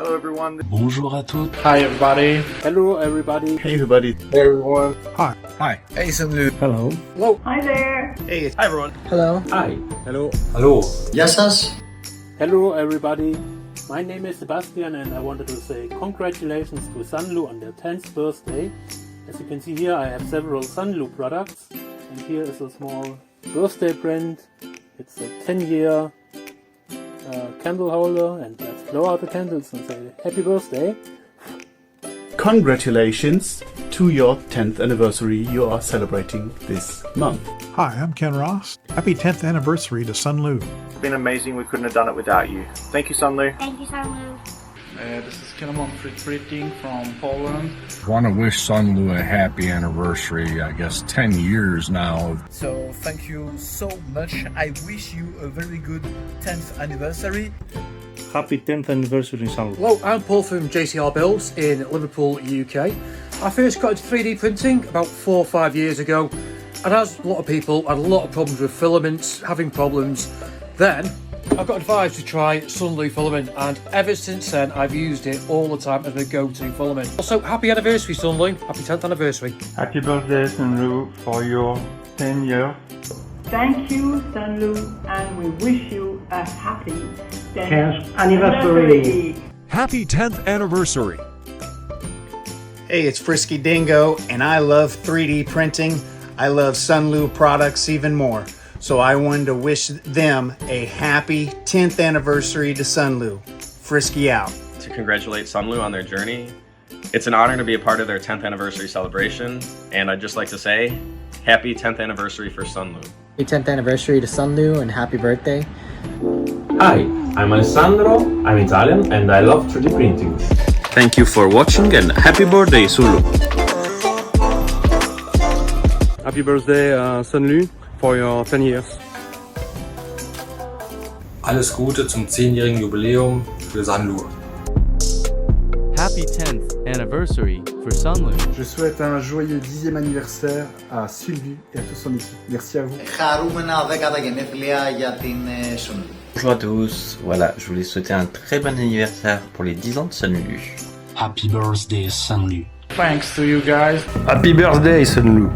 Hello everyone. Bonjour à tous. Hi everybody. Hello everybody. Hey everybody. Hey everyone. Hi. Hi. Hey SUNLU. Hello. Hello. Hi there. Hey. Hi everyone. Hello. Hi. Hello. Hallo. Γεια σας. Hello everybody. My name is Sebastian and I wanted to say congratulations to SUNLU on their 10th birthday. As you can see here, I have several SUNLU products, and here is a small birthday print. It's a 10-year candle holder, and let's blow out the candles and say happy birthday. Congratulations to your 10th anniversary you are celebrating this month. Hi, I'm Ken Ross. Happy 10th anniversary to SUNLU. It's been amazing. We couldn't have done it without you. Thank you, SUNLU. Thank you, SUNLU. This is Cinnamon Printing from Poland. I want to wish SUNLU a happy anniversary, I guess 10 years now. So thank you so much. I wish you a very good 10th anniversary. Happy 10th anniversary, SUNLU. Hello, I'm Paul from JCR Builds in Liverpool, UK. I first got into 3D printing about 4 or 5 years ago, and as a lot of people had a lot of problems with filaments, having problems. Then I got advised to try SUNLU filament, and ever since then I've used it all the time as my go-to filament. Also, happy anniversary SUNLU, happy 10th anniversary. Happy birthday SUNLU for your 10 years. Thank you, SUNLU, and we wish you a happy 10th anniversary. Happy 10th anniversary. Hey, it's Frisky Dingo, and I love 3D printing. I love SUNLU products even more. So I wanted to wish them a happy 10th anniversary to SUNLU. Frisky out. To congratulate SUNLU on their journey. It's an honor to be a part of their 10th anniversary celebration, and I'd just like to say, happy 10th anniversary for SUNLU. Happy 10th anniversary to SUNLU and happy birthday. Hi, I'm Alessandro, I'm Italian, and I love 3D printing. Thank you for watching and happy birthday SUNLU. Happy birthday SUNLU for your 10 years. Alles Gute zum 10-jährigen Jubiläum für SUNLU. Happy 10th anniversary for SUNLU. Je souhaite un joyeux 10e anniversaire à SUNLU et à toute son équipe. Merci à vous. Χαρούμενα 10η γενέθλια για την SUNLU. Bonjour à tous, voilà, je voulais souhaiter un très bon anniversaire pour les 10 ans de SUNLU. Happy birthday SUNLU. Thanks to you guys. Happy birthday SUNLU.